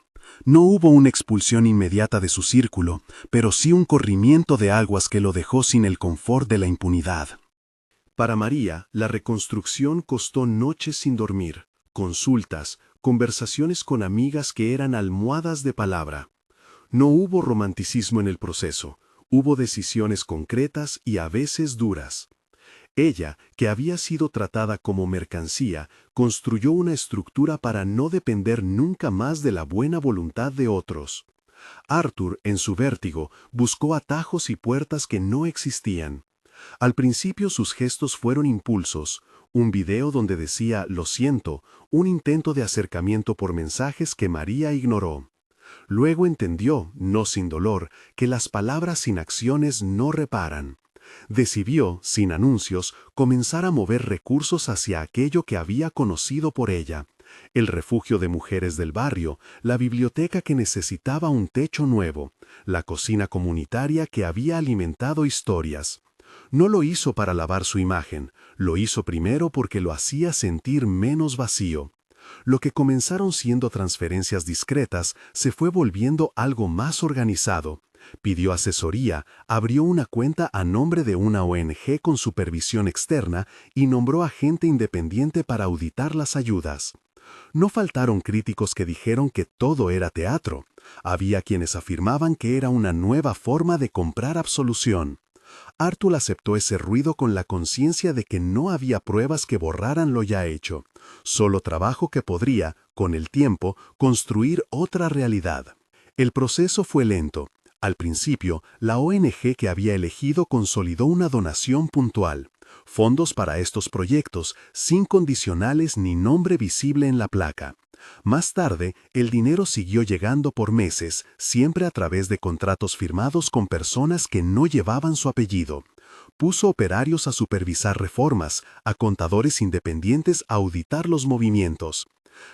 No hubo una expulsión inmediata de su círculo, pero sí un corrimiento de aguas que lo dejó sin el confort de la impunidad. Para María, la reconstrucción costó noches sin dormir, consultas, conversaciones con amigas que eran almohadas de palabra. No hubo romanticismo en el proceso, hubo decisiones concretas y a veces duras. Ella, que había sido tratada como mercancía, construyó una estructura para no depender nunca más de la buena voluntad de otros. Arthur, en su vértigo, buscó atajos y puertas que no existían. Al principio sus gestos fueron impulsos, un video donde decía «lo siento», un intento de acercamiento por mensajes que María ignoró. Luego entendió, no sin dolor, que las palabras sin acciones no reparan. Decidió, sin anuncios, comenzar a mover recursos hacia aquello que había conocido por ella, el refugio de mujeres del barrio, la biblioteca que necesitaba un techo nuevo, la cocina comunitaria que había alimentado historias. No lo hizo para lavar su imagen, lo hizo primero porque lo hacía sentir menos vacío. Lo que comenzaron siendo transferencias discretas se fue volviendo algo más organizado. Pidió asesoría, abrió una cuenta a nombre de una ONG con supervisión externa y nombró a gente independiente para auditar las ayudas. No faltaron críticos que dijeron que todo era teatro. Había quienes afirmaban que era una nueva forma de comprar absolución. Arthur aceptó ese ruido con la conciencia de que no había pruebas que borraran lo ya hecho, solo trabajo que podría, con el tiempo, construir otra realidad. El proceso fue lento. Al principio, la ONG que había elegido consolidó una donación puntual, fondos para estos proyectos, sin condicionales ni nombre visible en la placa. Más tarde, el dinero siguió llegando por meses, siempre a través de contratos firmados con personas que no llevaban su apellido. Puso operarios a supervisar reformas, a contadores independientes a auditar los movimientos.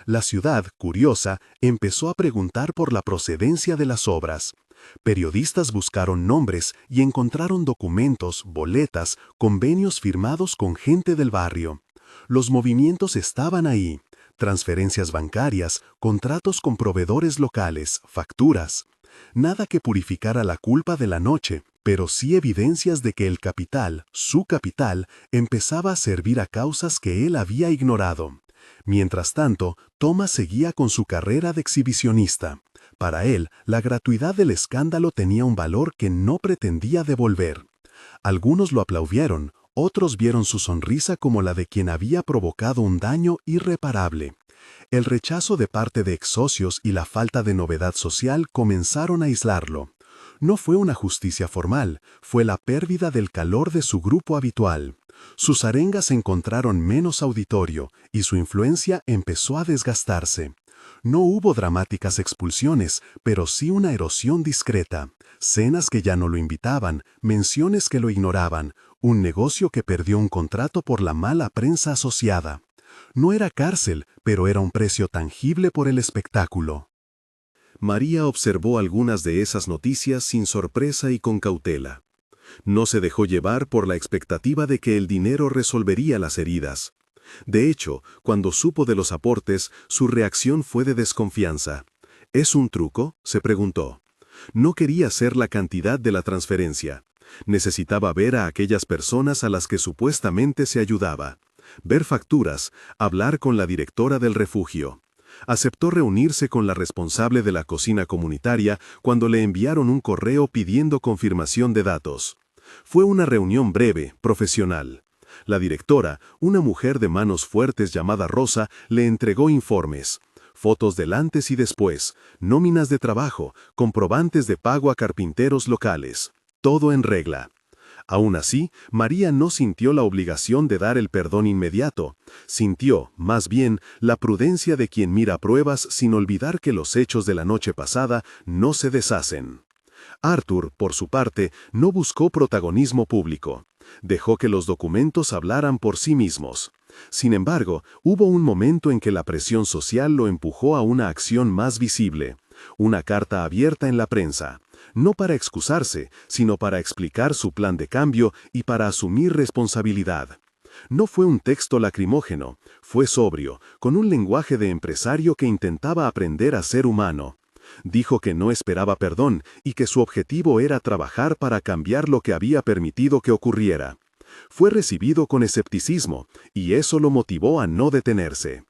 La ciudad, curiosa, empezó a preguntar por la procedencia de las obras. Periodistas buscaron nombres y encontraron documentos, boletas, convenios firmados con gente del barrio. Los movimientos estaban ahí. Transferencias bancarias, contratos con proveedores locales, facturas. Nada que purificara la culpa de la noche, pero sí evidencias de que el capital, su capital, empezaba a servir a causas que él había ignorado. Mientras tanto, Thomas seguía con su carrera de exhibicionista. Para él, la gratuidad del escándalo tenía un valor que no pretendía devolver. Algunos lo aplaudieron, otros vieron su sonrisa como la de quien había provocado un daño irreparable. El rechazo de parte de ex-socios y la falta de novedad social comenzaron a aislarlo. No fue una justicia formal, fue la pérdida del calor de su grupo habitual. Sus arengas encontraron menos auditorio y su influencia empezó a desgastarse. No hubo dramáticas expulsiones, pero sí una erosión discreta. Cenas que ya no lo invitaban, menciones que lo ignoraban, un negocio que perdió un contrato por la mala prensa asociada. No era cárcel, pero era un precio tangible por el espectáculo. María observó algunas de esas noticias sin sorpresa y con cautela. No se dejó llevar por la expectativa de que el dinero resolvería las heridas. De hecho, cuando supo de los aportes, su reacción fue de desconfianza. ¿Es un truco?, se preguntó. No quería ser la cantidad de la transferencia. Necesitaba ver a aquellas personas a las que supuestamente se ayudaba. Ver facturas, hablar con la directora del refugio. Aceptó reunirse con la responsable de la cocina comunitaria cuando le enviaron un correo pidiendo confirmación de datos. Fue una reunión breve, profesional. La directora, una mujer de manos fuertes llamada Rosa, le entregó informes. Fotos del antes y después, nóminas de trabajo, comprobantes de pago a carpinteros locales. Todo en regla. Aún así, María no sintió la obligación de dar el perdón inmediato. Sintió, más bien, la prudencia de quien mira pruebas sin olvidar que los hechos de la noche pasada no se deshacen. Arthur, por su parte, no buscó protagonismo público. Dejó que los documentos hablaran por sí mismos. Sin embargo, hubo un momento en que la presión social lo empujó a una acción más visible. Una carta abierta en la prensa. No para excusarse, sino para explicar su plan de cambio y para asumir responsabilidad. No fue un texto lacrimógeno, fue sobrio, con un lenguaje de empresario que intentaba aprender a ser humano. Dijo que no esperaba perdón y que su objetivo era trabajar para cambiar lo que había permitido que ocurriera. Fue recibido con escepticismo, y eso lo motivó a no detenerse.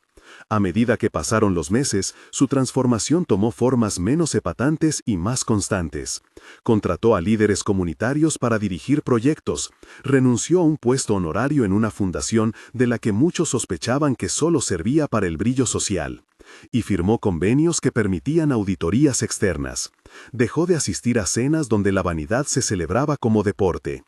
A medida que pasaron los meses, su transformación tomó formas menos epatantes y más constantes. Contrató a líderes comunitarios para dirigir proyectos, renunció a un puesto honorario en una fundación de la que muchos sospechaban que solo servía para el brillo social, y firmó convenios que permitían auditorías externas. Dejó de asistir a cenas donde la vanidad se celebraba como deporte.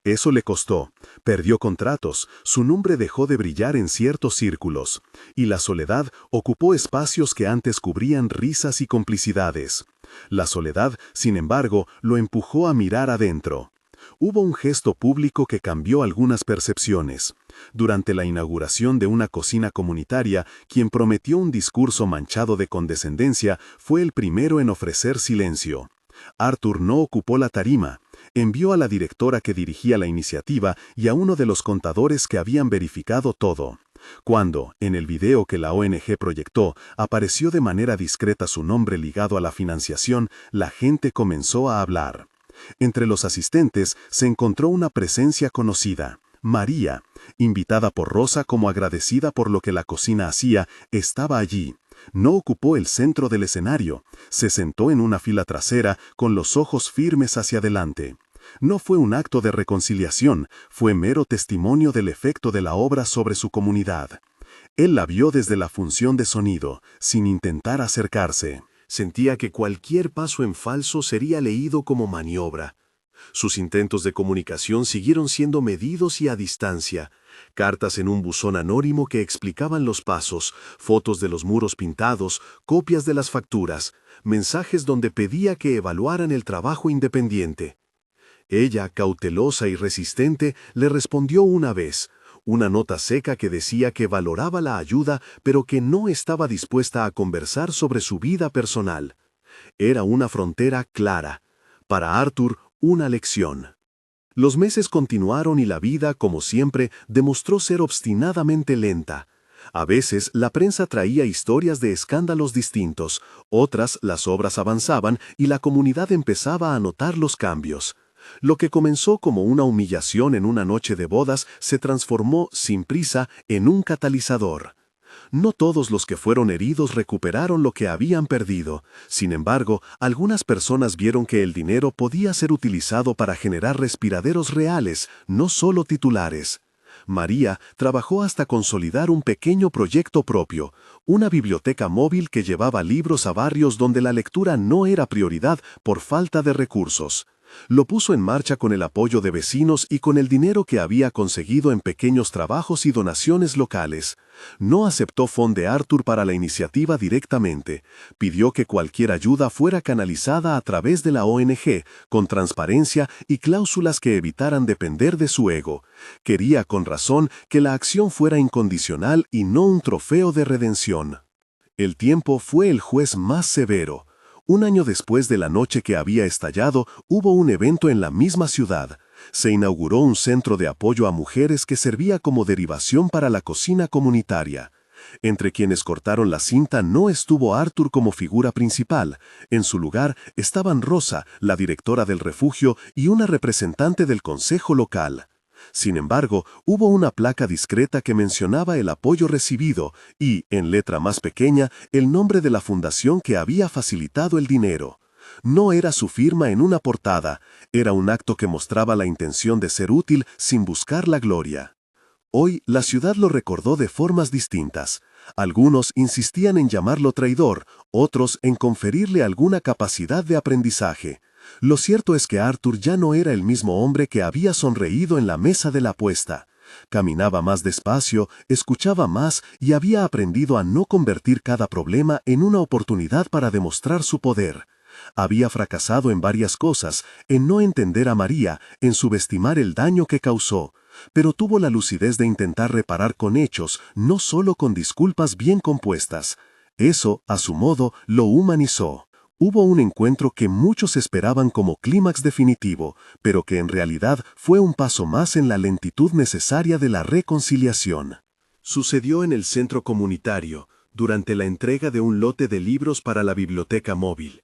Eso le costó, perdió contratos, su nombre dejó de brillar en ciertos círculos, y la soledad ocupó espacios que antes cubrían risas y complicidades. La soledad, sin embargo, lo empujó a mirar adentro. Hubo un gesto público que cambió algunas percepciones. Durante la inauguración de una cocina comunitaria, quien prometió un discurso manchado de condescendencia fue el primero en ofrecer silencio. Arthur no ocupó la tarima. Envió a la directora que dirigía la iniciativa y a uno de los contadores que habían verificado todo. Cuando, en el video que la ONG proyectó, apareció de manera discreta su nombre ligado a la financiación, la gente comenzó a hablar. Entre los asistentes se encontró una presencia conocida. María, invitada por Rosa como agradecida por lo que la cocina hacía, estaba allí. No ocupó el centro del escenario, se sentó en una fila trasera con los ojos firmes hacia adelante. No fue un acto de reconciliación, fue mero testimonio del efecto de la obra sobre su comunidad. Él la vio desde la función de sonido, sin intentar acercarse. Sentía que cualquier paso en falso sería leído como maniobra. Sus intentos de comunicación siguieron siendo medidos y a distancia. Cartas en un buzón anónimo que explicaban los pasos, fotos de los muros pintados, copias de las facturas, mensajes donde pedía que evaluaran el trabajo independiente. Ella, cautelosa y resistente, le respondió una vez, una nota seca que decía que valoraba la ayuda, pero que no estaba dispuesta a conversar sobre su vida personal. Era una frontera clara. Para Arthur, una lección. Los meses continuaron y la vida, como siempre, demostró ser obstinadamente lenta. A veces, la prensa traía historias de escándalos distintos, otras las obras avanzaban y la comunidad empezaba a notar los cambios. Lo que comenzó como una humillación en una noche de bodas se transformó, sin prisa, en un catalizador. No todos los que fueron heridos recuperaron lo que habían perdido. Sin embargo, algunas personas vieron que el dinero podía ser utilizado para generar respiraderos reales, no solo titulares. María trabajó hasta consolidar un pequeño proyecto propio, una biblioteca móvil que llevaba libros a barrios donde la lectura no era prioridad por falta de recursos. Lo puso en marcha con el apoyo de vecinos y con el dinero que había conseguido en pequeños trabajos y donaciones locales. No aceptó Fondeartur para la iniciativa directamente. Pidió que cualquier ayuda fuera canalizada a través de la ONG, con transparencia y cláusulas que evitaran depender de su ego. Quería con razón que la acción fuera incondicional y no un trofeo de redención. El tiempo fue el juez más severo. Un año después de la noche que había estallado, hubo un evento en la misma ciudad. Se inauguró un centro de apoyo a mujeres que servía como derivación para la cocina comunitaria. Entre quienes cortaron la cinta no estuvo Arthur como figura principal. En su lugar estaban Rosa, la directora del refugio, y una representante del consejo local. Sin embargo, hubo una placa discreta que mencionaba el apoyo recibido y, en letra más pequeña, el nombre de la fundación que había facilitado el dinero. No era su firma en una portada, era un acto que mostraba la intención de ser útil sin buscar la gloria. Hoy la ciudad lo recordó de formas distintas. Algunos insistían en llamarlo traidor, otros en conferirle alguna capacidad de aprendizaje. Lo cierto es que Arthur ya no era el mismo hombre que había sonreído en la mesa de la apuesta. Caminaba más despacio, escuchaba más y había aprendido a no convertir cada problema en una oportunidad para demostrar su poder. Había fracasado en varias cosas, en no entender a María, en subestimar el daño que causó, pero tuvo la lucidez de intentar reparar con hechos, no solo con disculpas bien compuestas. Eso, a su modo, lo humanizó. Hubo un encuentro que muchos esperaban como clímax definitivo, pero que en realidad fue un paso más en la lentitud necesaria de la reconciliación. Sucedió en el centro comunitario, durante la entrega de un lote de libros para la biblioteca móvil.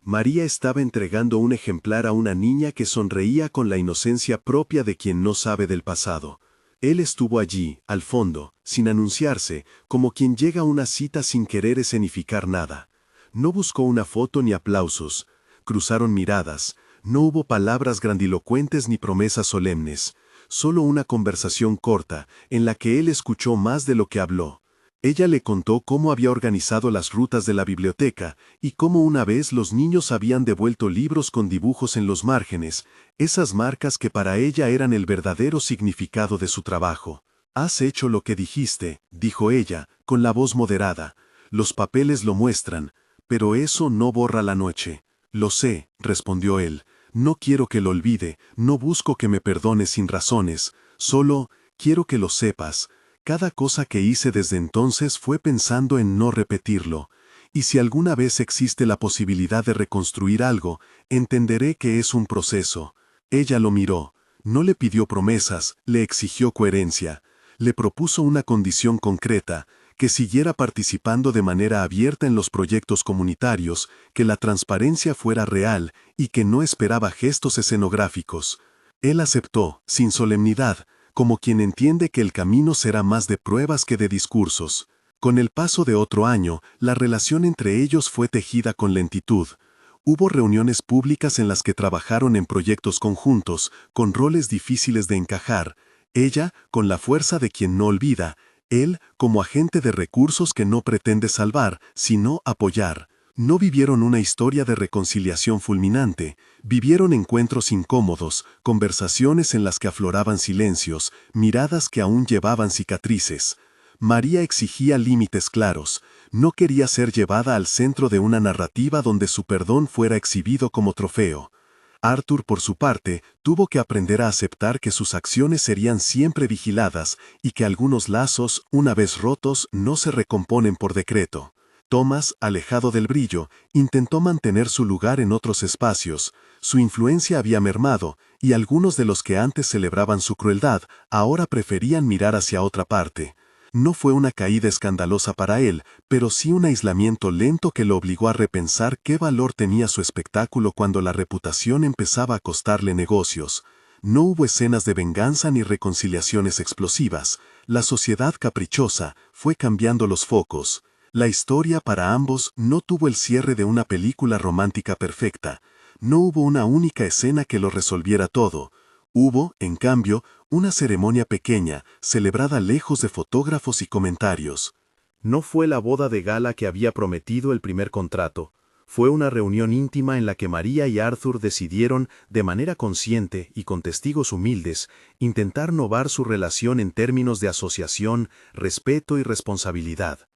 María estaba entregando un ejemplar a una niña que sonreía con la inocencia propia de quien no sabe del pasado. Él estuvo allí, al fondo, sin anunciarse, como quien llega a una cita sin querer escenificar nada. No buscó una foto ni aplausos, cruzaron miradas, no hubo palabras grandilocuentes ni promesas solemnes, solo una conversación corta, en la que él escuchó más de lo que habló. Ella le contó cómo había organizado las rutas de la biblioteca y cómo una vez los niños habían devuelto libros con dibujos en los márgenes, esas marcas que para ella eran el verdadero significado de su trabajo. «Has hecho lo que dijiste», dijo ella, con la voz moderada. «Los papeles lo muestran. Pero eso no borra la noche». «Lo sé», respondió él. «No quiero que lo olvide, no busco que me perdone sin razones, solo quiero que lo sepas. Cada cosa que hice desde entonces fue pensando en no repetirlo. Y si alguna vez existe la posibilidad de reconstruir algo, entenderé que es un proceso». Ella lo miró. No le pidió promesas, le exigió coherencia. Le propuso una condición concreta, que siguiera participando de manera abierta en los proyectos comunitarios, que la transparencia fuera real y que no esperaba gestos escenográficos. Él aceptó, sin solemnidad, como quien entiende que el camino será más de pruebas que de discursos. Con el paso de otro año, la relación entre ellos fue tejida con lentitud. Hubo reuniones públicas en las que trabajaron en proyectos conjuntos, con roles difíciles de encajar, ella con la fuerza de quien no olvida, él como agente de recursos que no pretende salvar, sino apoyar. No vivieron una historia de reconciliación fulminante, vivieron encuentros incómodos, conversaciones en las que afloraban silencios, miradas que aún llevaban cicatrices. María exigía límites claros, no quería ser llevada al centro de una narrativa donde su perdón fuera exhibido como trofeo. Arthur, por su parte, tuvo que aprender a aceptar que sus acciones serían siempre vigiladas y que algunos lazos, una vez rotos, no se recomponen por decreto. Thomas, alejado del brillo, intentó mantener su lugar en otros espacios. Su influencia había mermado, y algunos de los que antes celebraban su crueldad, ahora preferían mirar hacia otra parte. No fue una caída escandalosa para él, pero sí un aislamiento lento que lo obligó a repensar qué valor tenía su espectáculo cuando la reputación empezaba a costarle negocios. No hubo escenas de venganza ni reconciliaciones explosivas. La sociedad caprichosa fue cambiando los focos. La historia para ambos no tuvo el cierre de una película romántica perfecta. No hubo una única escena que lo resolviera todo. Hubo, en cambio, una ceremonia pequeña, celebrada lejos de fotógrafos y comentarios. No fue la boda de gala que había prometido el primer contrato. Fue una reunión íntima en la que María y Arthur decidieron, de manera consciente y con testigos humildes, intentar novar su relación en términos de asociación, respeto y responsabilidad.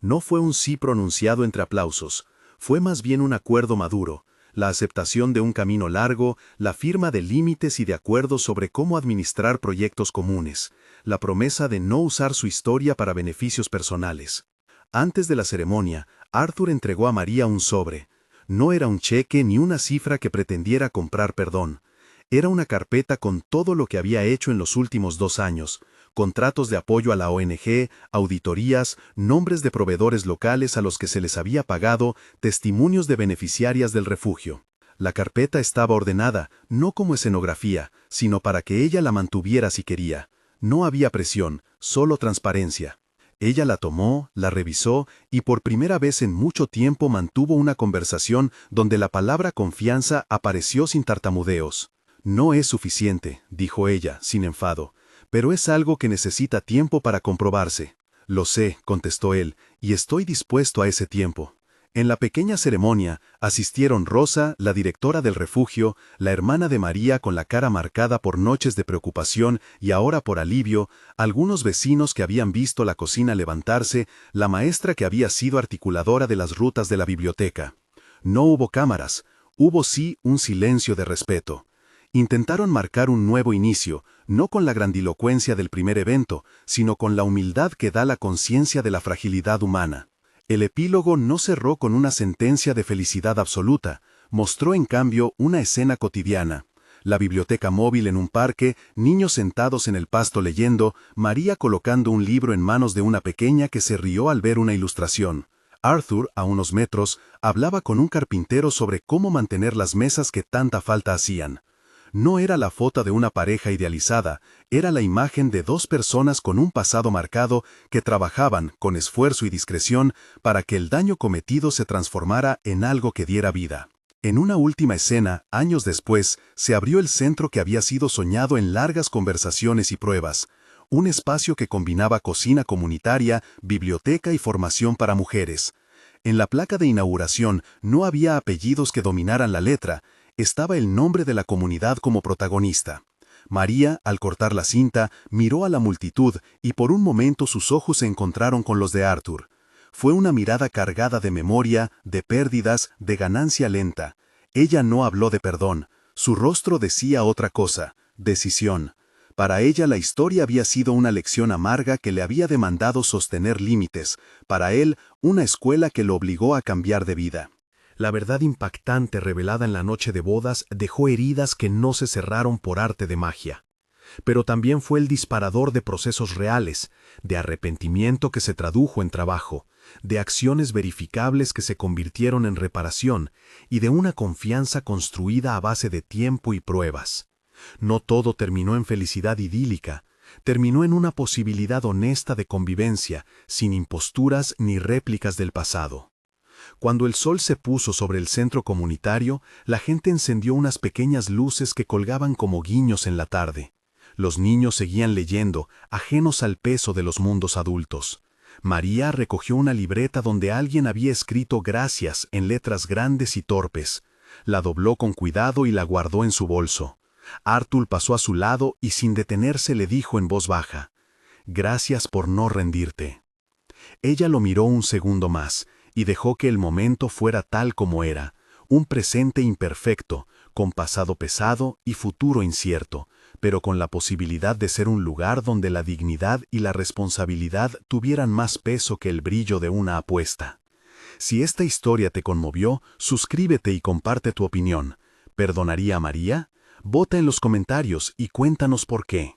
No fue un sí pronunciado entre aplausos, fue más bien un acuerdo maduro, la aceptación de un camino largo, la firma de límites y de acuerdos sobre cómo administrar proyectos comunes, la promesa de no usar su historia para beneficios personales. Antes de la ceremonia, Arthur entregó a María un sobre. No era un cheque ni una cifra que pretendiera comprar perdón. Era una carpeta con todo lo que había hecho en los últimos 2 años, contratos de apoyo a la ONG, auditorías, nombres de proveedores locales a los que se les había pagado, testimonios de beneficiarias del refugio. La carpeta estaba ordenada, no como escenografía, sino para que ella la mantuviera si quería. No había presión, solo transparencia. Ella la tomó, la revisó y por primera vez en mucho tiempo mantuvo una conversación donde la palabra confianza apareció sin tartamudeos. No es suficiente, dijo ella, sin enfado, pero es algo que necesita tiempo para comprobarse. Lo sé, contestó él, y estoy dispuesto a ese tiempo. En la pequeña ceremonia asistieron Rosa, la directora del refugio, la hermana de María con la cara marcada por noches de preocupación y ahora por alivio, algunos vecinos que habían visto la cocina levantarse, la maestra que había sido articuladora de las rutas de la biblioteca. No hubo cámaras, hubo sí un silencio de respeto. Intentaron marcar un nuevo inicio, no con la grandilocuencia del primer evento, sino con la humildad que da la conciencia de la fragilidad humana. El epílogo no cerró con una sentencia de felicidad absoluta, mostró en cambio una escena cotidiana. La biblioteca móvil en un parque, niños sentados en el pasto leyendo, María colocando un libro en manos de una pequeña que se rió al ver una ilustración. Arthur, a unos metros, hablaba con un carpintero sobre cómo mantener las mesas que tanta falta hacían. No era la foto de una pareja idealizada, era la imagen de 2 personas con un pasado marcado que trabajaban, con esfuerzo y discreción, para que el daño cometido se transformara en algo que diera vida. En una última escena, años después, se abrió el centro que había sido soñado en largas conversaciones y pruebas, un espacio que combinaba cocina comunitaria, biblioteca y formación para mujeres. En la placa de inauguración no había apellidos que dominaran la letra, estaba el nombre de la comunidad como protagonista. María, al cortar la cinta, miró a la multitud y por un momento sus ojos se encontraron con los de Arthur. Fue una mirada cargada de memoria, de pérdidas, de ganancia lenta. Ella no habló de perdón. Su rostro decía otra cosa, decisión. Para ella la historia había sido una lección amarga que le había demandado sostener límites. Para él, una escuela que lo obligó a cambiar de vida. La verdad impactante revelada en la noche de bodas dejó heridas que no se cerraron por arte de magia. Pero también fue el disparador de procesos reales, de arrepentimiento que se tradujo en trabajo, de acciones verificables que se convirtieron en reparación y de una confianza construida a base de tiempo y pruebas. No todo terminó en felicidad idílica, terminó en una posibilidad honesta de convivencia, sin imposturas ni réplicas del pasado. Cuando el sol se puso sobre el centro comunitario, la gente encendió unas pequeñas luces que colgaban como guiños en la tarde. Los niños seguían leyendo, ajenos al peso de los mundos adultos. María recogió una libreta donde alguien había escrito gracias en letras grandes y torpes. La dobló con cuidado y la guardó en su bolso. Arthur pasó a su lado y sin detenerse le dijo en voz baja: «Gracias por no rendirte». Ella lo miró un segundo más y dejó que el momento fuera tal como era, un presente imperfecto, con pasado pesado y futuro incierto, pero con la posibilidad de ser un lugar donde la dignidad y la responsabilidad tuvieran más peso que el brillo de una apuesta. Si esta historia te conmovió, suscríbete y comparte tu opinión. ¿Perdonaría a María? Vota en los comentarios y cuéntanos por qué.